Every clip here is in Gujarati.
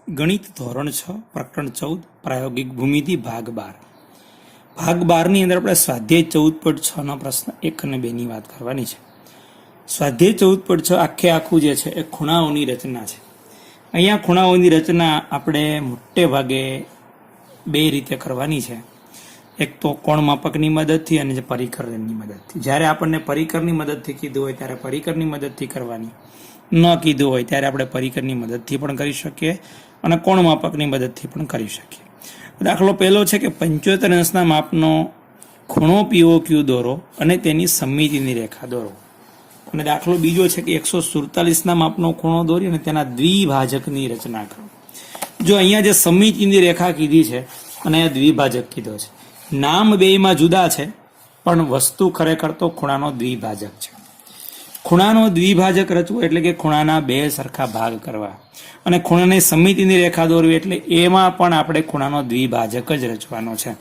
ગણિત ધોરણ 6 પ્રકરણ 14 પ્રાયોગિક ભૂમિતિ ભાગ 12. ભાગ 12 ની અંદર આપણે સ્વાધ્યાય 14.6 નો પ્રશ્ન 1 અને 2 ની વાત કરવાની છે. સ્વાધ્યાય 14.6 આખું જે છે એ ખૂણાઓની રચના છે. અહીંયા ખૂણાઓની રચના આપણે મોટે ભાગે બે રીતે કરવાની છે. એક તો કોણ માપકની મદદથી અને પરિકરની મદદથી. જ્યારે આપણને પરિકરની મદદથી કીધું હોય ત્યારે પરિકરની મદદથી કરવાની, ન કીધું હોય ત્યારે આપણે પરિકરની મદદથી પણ કરી શકીએ અને કોણ માપકની મદદથી પણ કરી શકીએ. દાખલો પહેલો છે કે 75 અંશના માપનો ખૂણો POQ દોરો અને તેની સમમિતિની રેખા દોરો. અને દાખલો બીજો છે કે 147ના માપનો ખૂણો દોરી અને તેના દ્વિભાજકની રચના કરો. જો અહીંયા જે સમમિતિની રેખા કીધી છે અને અહીંયા દ્વિભાજક કીધો છે, નામ બેયમાં જુદા છે પણ વસ્તુ ખરેખર તો ખૂણાનો દ્વિભાજક છે. ખૂણાનો દ્વિભાજક રચવો એટલે કે ખૂણાના બે સરખા ભાગ કરવા અને ખૂણાની સમમિતિની રેખા દોરવી એટલે એમાં પણ આપણે ખૂણાનો દ્વિભાજક જ રચવાનો છે.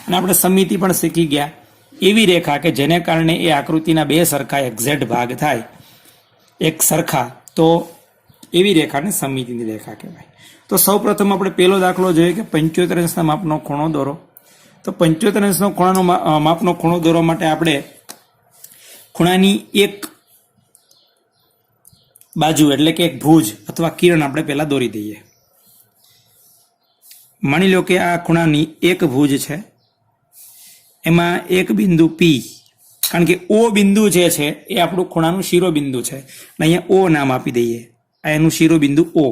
અને આપણે સમમિતિ પણ શીખી ગયા, એવી રેખા કે જેને કારણે એ આકૃતિના બે સરખા એક્ઝેક્ટ ભાગ થાય એક સરખા, તો એવી રેખાને સમમિતિની રેખા કહેવાય. તો સૌપ્રથમ આપણે પહેલો દાખલો જોઈએ કે 75 અંશના માપનો ખૂણો દોરો. તો 75 અંશનો માપનો ખૂણો દોરવા માટે આપણે ખૂણાની એક બાજુ એટલે કે એક ભુજ અથવા કિરણ આપણે પહેલા દોરી દઈએ. માની લો કે આ ખૂણાની એક ભુજ છે, એમાં એક બિંદુ P, કારણ કે O બિંદુ જે છે એ આપણું ખૂણાનું શિરોબિંદુ છે, અને અહીંયા O નામ આપી દઈએ, આ એનું શિરોબિંદુ O.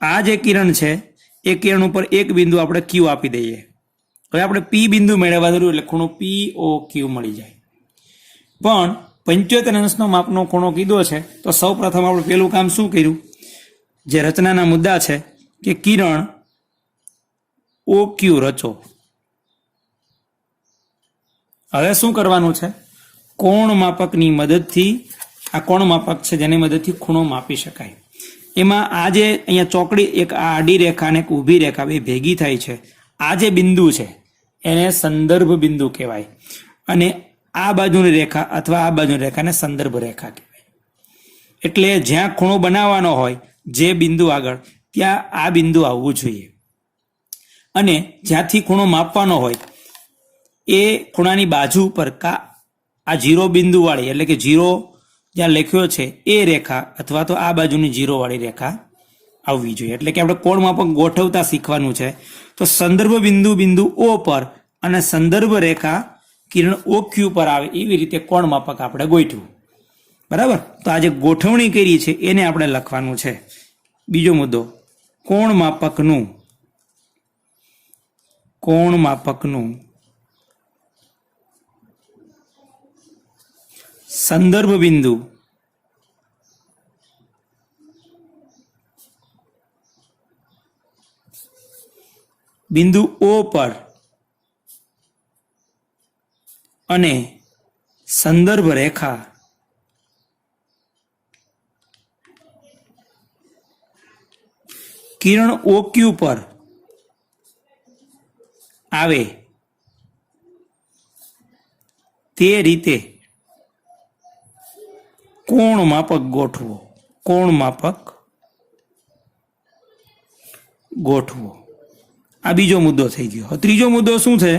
આ જે કિરણ છે એ કિરણ ઉપર એક બિંદુ આપણે Q આપી દઈએ. હવે આપણે P બિંદુ મેળવવા જરૂર એટલે ખૂણો POQ મળી જાય. પણ 75 અંશનો માપનો ખૂણો કીધો છે તો સૌ પ્રથમ આપણે પેલું કામ શું કર્યું, જે રચનાના મુદ્દા છે કે કિરણ OQ રચો. હવે શું કરવાનું છે, કોણ માપકની મદદથી, આ કોણ માપક છે જેની મદદથી ખૂણો માપી શકાય. એમાં આ જે અહીંયા ચોકડી, એક આડી રેખા અને એક ઊભી રેખા બે ભેગી થાય છે, આ જે બિંદુ છે એને સંદર્ભ બિંદુ કહેવાય અને આ બાજુની રેખા અથવા આ બાજુની રેખાને સંદર્ભ રેખા કહેવાય. એટલે જ્યાં ખૂણો બનાવવાનો હોય જે બિંદુ આગળ, ત્યાં આ બિંદુ આવવું જોઈએ અને જ્યાંથી ખૂણો માપવાનો હોય એ ખૂણાની બાજુ પર આ 0 બિંદુ વાળી એટલે કે 0 જ્યાં લખ્યો છે એ રેખા અથવા તો આ બાજુની 0 વાળી રેખા આવવી જોઈએ. એટલે કે આપણે કોણ માપક ગોઠવતા શીખવાનું છે. તો સંદર્ભ બિંદુ O પર અને સંદર્ભ રેખા કિરણ OQ પર આવે એવી રીતે કોણ માપક આપણે ગોઠવું. બરાબર, તો આ જે ગોઠવણી કરી છે એને આપણે લખવાનું છે. બીજો મુદ્દો, કોણ માપકનું સંદર્ભ બિંદુ O પર અને સંદર્ભ રેખા કિરણ OQ પર આવે તે રીતે કોણ માપક ગોઠવો. આ બીજો મુદ્દો થઈ ગયો. ત્રીજો મુદ્દો શું છે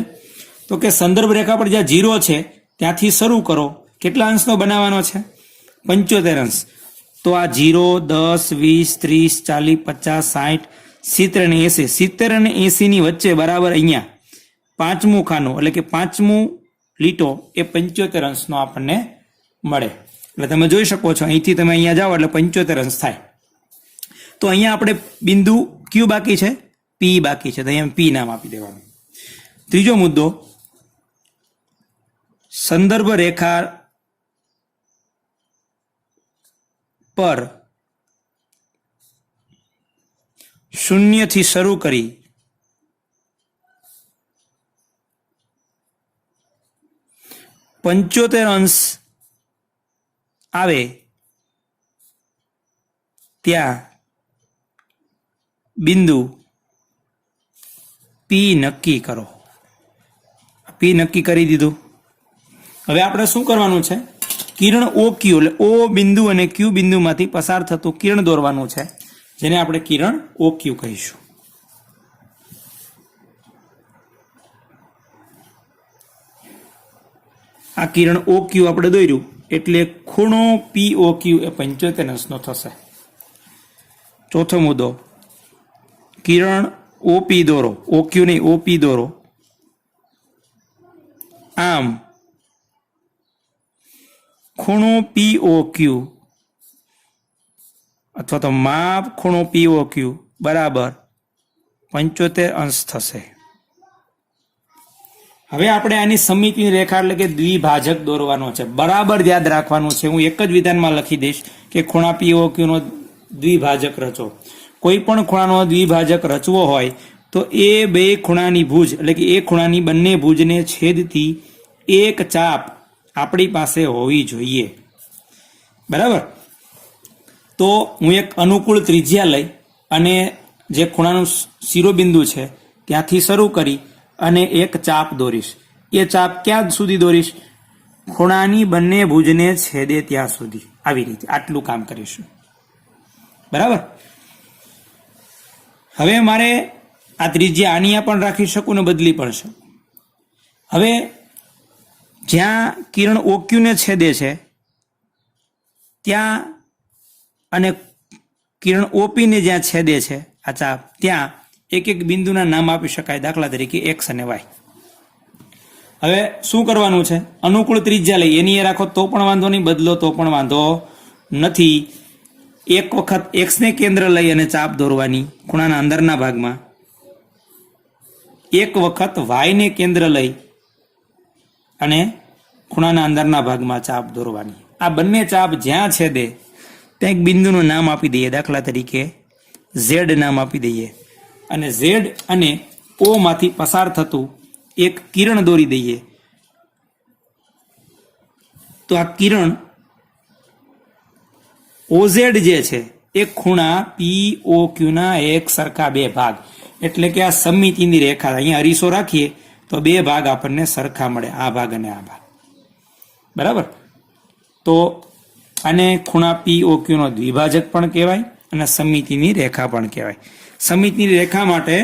તો કે સંદર્ભ રેખા પર જ્યાં 0 છે ત્યાંથી શરૂ કરો. કેટલા અંશનો બનાવવાનો છે? 75 અંશ. તો આ 0, 10, 20, 30, 40, 50, 60, 70 અને 80, 70 અને 80 ની વચ્ચે બરાબર અહીંયા પાંચમું ખાનું એટલે કે પાંચમું લીટો એ 75 અંશનો આપણને મળે. એટલે તમે જોઈ શકો છો, અહીંથી તમે અહીંયા જાઓ એટલે 75 અંશ થાય. તો અહીંયા આપણે બિંદુ Q બાકી છે, P બાકી છે, તો અહીંયા P નામ આપી દેવાનું. ત્રીજો મુદ્દો, સંદર્ભ રેખા પર 0 થી શરૂ કરી 75 અંશ આવે ત્યાં બિંદુ P નક્કી કરો. P નક્કી કરી દીધું. હવે આપણે શું કરવાનું છે, કિરણ OQ એટલે O બિંદુ અને Q બિંદુમાંથી પસાર થતું કિરણ દોરવાનું છે. જેને આપણે કિરણ OQ કહીશું. આ કિરણ OQ આપણે દોર્યું એટલે ખૂણો POQ એ 75 અંશનો થશે. ચોથો મુદ્દો, કિરણ OP દોરો, OQ નહીં OP દોરો. આમ ખૂણો POQ અથવા તો માપ ખૂણો POQ બરાબર 75 અંશ થશે. હવે આપણે આની સમમિતિની રેખા એટલે કે દ્વિભાજક દોરવાનો છે. બરાબર યાદ રાખવાનું છે. હું એક જ વિધાનમાં લખી દઈશ કે ખૂણા POQ નો દ્વિભાજક રચો. કોઈ પણ ખૂણાનો દ્વિભાજક રચવો હોય તો એ બે ખૂણાની ભુજ એટલે કે એ ખૂણાની બંને ભુજને છેદતી એક ચાપ આપણી પાસે હોવી જોઈએ. બરાબર. તો હું એક અનુકૂળ ત્રિજ્યા લઈ અને જે ખૂણાનું શિરોબિંદુ છે ત્યાંથી શરૂ કરી અને એક ચાપ દોરીશ. એ ચાપ ક્યાં સુધી દોરીશ? ખૂણાની બંને ભુજને છેદે ત્યાં સુધી. આવી રીતે આટલું કામ કરીશું. બરાબર. હવે મારે આ ત્રિજ્યા આની પણ રાખી શકું ને બદલી પણ શકું. હવે જ્યાં કિરણ OQ ને છેદે છે ત્યાં અને કિરણ OP ને જ્યાં છેદે છે આ ચાપ ત્યાં એક એક બિંદુના નામ આપી શકાય. દાખલા તરીકે X અને Y. હવે શું કરવાનું છે? અનુકૂળ ત્રિજ્યા લઈ એની એ રાખો તો પણ વાંધો નહીં, બદલો તો પણ વાંધો નથી. એક વખત X ને કેન્દ્ર લઈ અને ચાપ દોરવાની ખૂણાના અંદરના ભાગમાં. એક વખત Y ને કેન્દ્ર લઈ અને ખૂણાના અંદરના ભાગમાં ચાપ દોરવાની. આ બંને ચાપ જ્યાં છેદે ત્યાં એક બિંદુનું નામ આપી દઈએ. દાખલા તરીકે Z નામ આપી દઈએ અને Z અને O માંથી પસાર થતું એક કિરણ દોરી દઈએ. તો આ કિરણ OZ જે છે એ ખૂણા POQ ના એક સરખા બે ભાગ એટલે કે આ સમમિતિની રેખા. અહીંયા અરીસો રાખીએ તો બે ભાગ આપણને સરખા મળે, આ ભાગ અને આ ભાગ. બરાબર. તો આને ખૂણા POQ નો દ્વિભાજક પણ કહેવાય અને સમમિતિની રેખા પણ કહેવાય. સમમિતિની રેખા માટે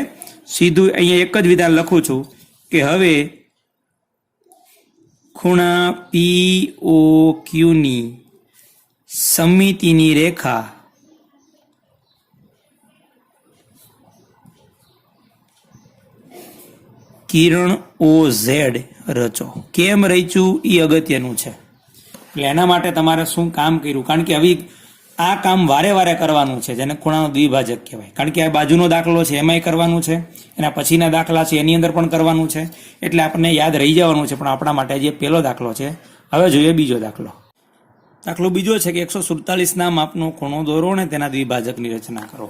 સીધું અહીંયા એક જ વિધાન લખું છું કે હવે ખૂણા POQ ની સમમિતિની રેખા કિરણ OZ રચો. કેમ રચ્યું એ અગત્યનું છે. એટલે એના માટે તમારે શું કામ કર્યું? કારણ કે હવે આ કામ વારે વારે કરવાનું છે, જેને ખૂણાનો દ્વિભાજક કહેવાય. કારણ કે આ બાજુનો દાખલો છે એમાંય કરવાનું છે, એના પછીના દાખલા છે એની અંદર પણ કરવાનું છે. એટલે આપણને યાદ રહી જવાનું છે. પણ આપણા માટે જે પહેલો દાખલો છે. હવે જોઈએ બીજો દાખલો. દાખલો બીજો છે કે 147 ના માપનો ખૂણો દોરો અને તેના દ્વિભાજકની રચના કરો.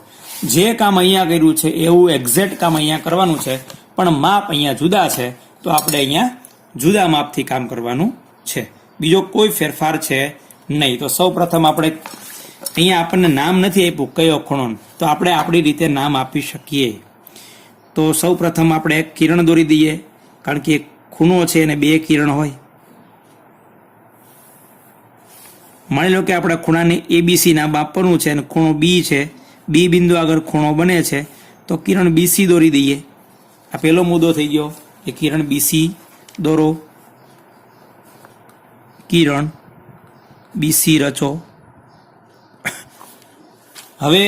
જે કામ અહીંયા કર્યું છે એવું એક્ઝેક્ટ કામ અહીંયા કરવાનું છે, પણ માપ અહીંયા જુદા છે. તો આપણે અહીંયા જુદા માપથી કામ કરવાનું છે. બીજો કોઈ ફેરફાર છે નહીં. તો સૌ પ્રથમ આપણે અહીંયા આપણને નામ નથી આપ્યું કયો ખૂણો, તો આપણે આપણી રીતે નામ આપી શકીએ. તો સૌ પ્રથમ આપણે એક કિરણ દોરી દઈએ. કારણ કે એક ખૂણો છે અને બે કિરણ હોય. માની લો કે આપણે ખૂણાને ABC નામ આપવાનું છે અને ખૂણો B છે. B બિંદુ આગળ ખૂણો બને છે તો કિરણ BC દોરી દઈએ. આ પહેલો મુદ્દો થઈ ગયો કે કિરણ BC દોરો. કિરણ BC રચો. હવે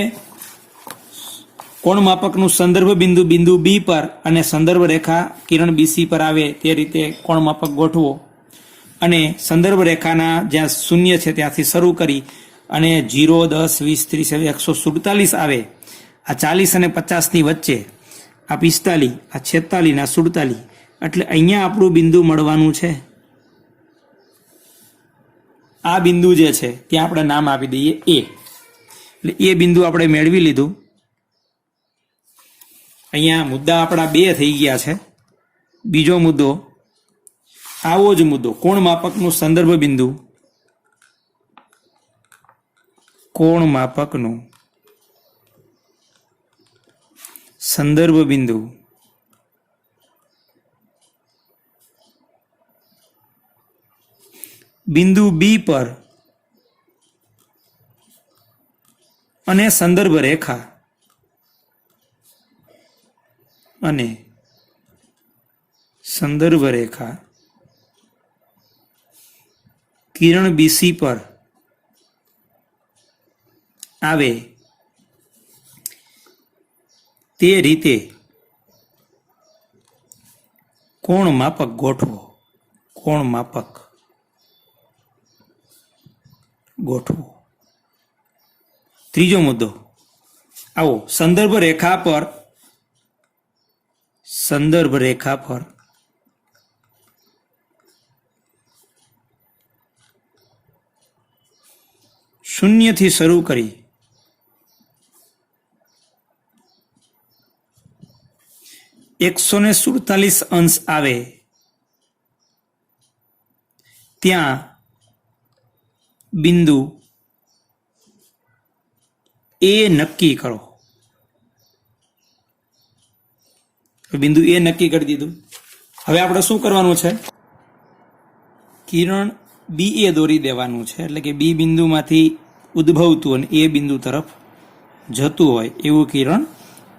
કોણ માપકનું સંદર્ભ બિંદુ બિંદુ B પર અને સંદર્ભ રેખા કિરણ BC પર આવે તે રીતે કોણ માપક ગોઠવો અને સંદર્ભ રેખાના જ્યાં શૂન્ય છે ત્યાંથી શરૂ કરી અને 0, 10, 20, 30, 147 આવે. આ 40 અને 50 ની વચ્ચે આ 45, આ 46 ના 47. એટલે અહીંયા આપણું બિંદુ મળવાનું છે. આ બિંદુ જે છે ત્યાં આપણે નામ આપી દઈએ A. એટલે એ બિંદુ આપણે મેળવી લીધું. અહીંયા મુદ્દા આપણા બે થઈ ગયા છે. બીજો મુદ્દો આવો જ મુદ્દો, કોણ માપકનું સંદર્ભ બિંદુ. કોણ માપકનું સંદર્ભ બિંદુ બિંદુ B પર અને સંદર્ભ રેખા અને સંદર્ભ રેખા કિરણ બીસી પર આવે તે રીતે કોણ માપક ગોઠવો. કોણ માપક ગોઠવો. ત્રીજો મુદ્દો આવો, સંદર્ભ રેખા પર શૂન્યથી શરૂ કરી 147 અંશ આવે ત્યાં બિંદુ એ નક્કી કરો. બિંદુ એ નક્કી કરી દીધું. હવે આપણે શું કરવાનું છે? કિરણ બી એ દોરી દેવાનું છે. એટલે કે બી બિંદુમાંથી ઉદ્ભવતું અને એ બિંદુ તરફ જતું હોય એવું કિરણ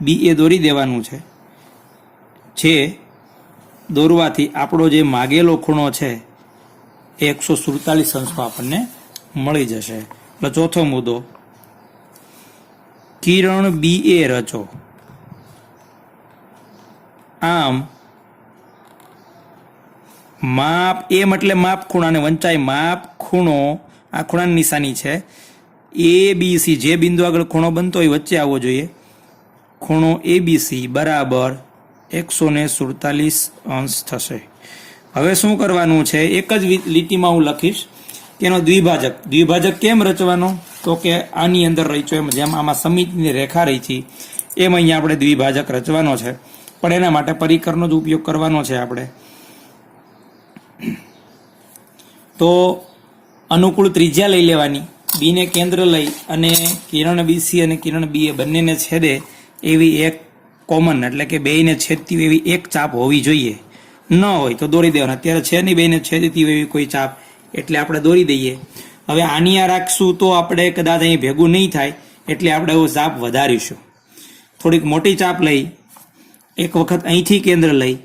બી એ દોરી દેવાનું છે. જે દોરવાથી આપણો જે માગેલો ખૂણો છે એ 147 અંશમાં આપણને મળી જશે. એટલે ચોથો મુદ્દો, કિરણ બી એ રચો. આમ માપ એમ એટલે માપ ખૂણા અને વંચાય માપ ખૂણો, આ ખૂણાની નિશાની છે. એ બી સી, જે બિંદુ આગળ ખૂણો બનતો હોય વચ્ચે આવવો જોઈએ. ખૂણો એ બી સી બરાબર 147 અંશ થશે. હવે શું કરવાનું છે? એક જ લીટીમાં હું લખીશ કે એનો દ્વિભાજક કેમ રચવાનો? તો કે આની અંદર રચ્યો એમ, જેમ આમાં સમિતિની રેખા રહી છે એમ અહીંયા આપણે દ્વિભાજક રચવાનો છે. પણ એના માટે પરિકરનો જ ઉપયોગ કરવાનો છે આપણે. તો અનુકૂળ ત્રિજ્યા લઈ લેવાની, બીને કેન્દ્ર લઈ અને કિરણ બીસી અને કિરણ બી એ બંનેને છેદે એવી એક કોમન, એટલે કે બેયને છેદતી એવી એક ચાપ હોવી જોઈએ. ન હોય તો દોરી દેવાના. અત્યારે છે નહીં બેયને છેદતી એવી કોઈ ચાપ, એટલે આપણે દોરી દઈએ. હવે આની આ રાખશું તો આપણે કદાચ અહીં ભેગું નહીં થાય, એટલે આપણે એવો ચાપ વધારીશું. થોડીક મોટી ચાપ લઈ એક વખત અહીંથી કેન્દ્ર લઈ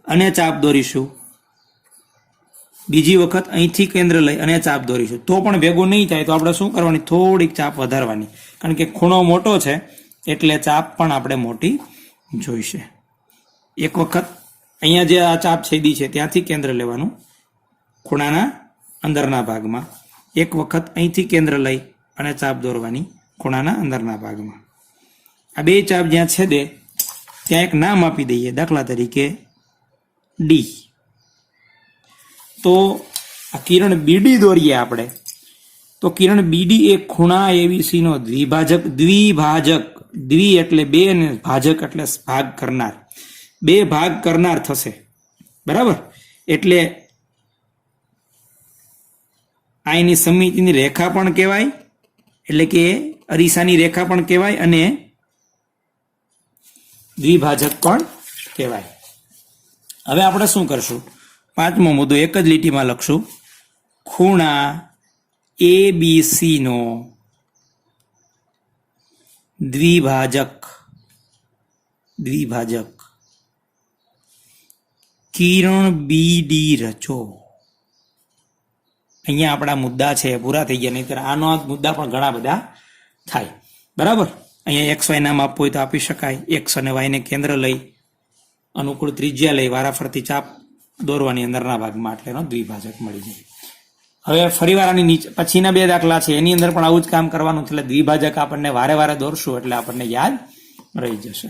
અને ચાપ દોરીશું. બીજી વખત અહીંથી કેન્દ્ર લઈ અને ચાપ દોરીશું. તો પણ ભેગું નહીં થાય તો આપણે શું કરવાની? થોડીક ચાપ વધારવાની. કારણ કે ખૂણો મોટો છે એટલે ચાપ પણ આપણે મોટી જોઈશે. એક વખત અહીંયા જે આ ચાપ છેદી છે ત્યાંથી કેન્દ્ર લેવાનું ખૂણાના અંદરના ભાગમાં. એક વખત અહીંથી કેન્દ્ર લઈ અને ચાપ દોરવાની ખૂણાના અંદરના ભાગમાં. આ બે ચાપ જ્યાં છેદે ત્યાં એક નામ આપી દઈએ, દાખલા તરીકે ડી. તો આ કિરણ બીડી દોરીએ આપણે, તો કિરણ બીડી એ ખૂણા એબીસી નો દ્વિભાજક દ્વિ એટલે બે અને ભાજક એટલે ભાગ કરનાર, બે ભાગ કરનાર થશે. બરાબર? એટલે આ એની સમિતિની રેખા પણ કહેવાય, એટલે કે અરીસાની રેખા પણ કહેવાય અને દ્વિભાજક પણ કહેવાય. હવે આપણે શું કરશું? પાંચમો મુદ્દો એક જ લીટીમાં લખશું. ખૂણા એ બી સી નો દ્વિભાજક કિરણ બી ડી રચો. અહીંયા આપણા મુદ્દા છે પૂરા થઈ ગયા. નહીતર આનો મુદ્દા પણ ઘણા બધા થાય. બરાબર? અહીંયા એક્સ વાય નામ આપવું હોય તો આપી શકાય. એક્સ અને વાયને કેન્દ્ર લઈ અનુકૂળ ત્રિજ્યા લઈ વારાફરતી ચાપ દોરવાની અંદરના ભાગમાં, એટલે એનો દ્વિભાજક મળી જાય. હવે ફરીવાર આની નીચે પછીના બે દાખલા છે એની અંદર પણ આવું જ કામ કરવાનું છે. એટલે દ્વિભાજક આપણને વારે વારે દોરશું એટલે આપણને યાદ રહી જશે.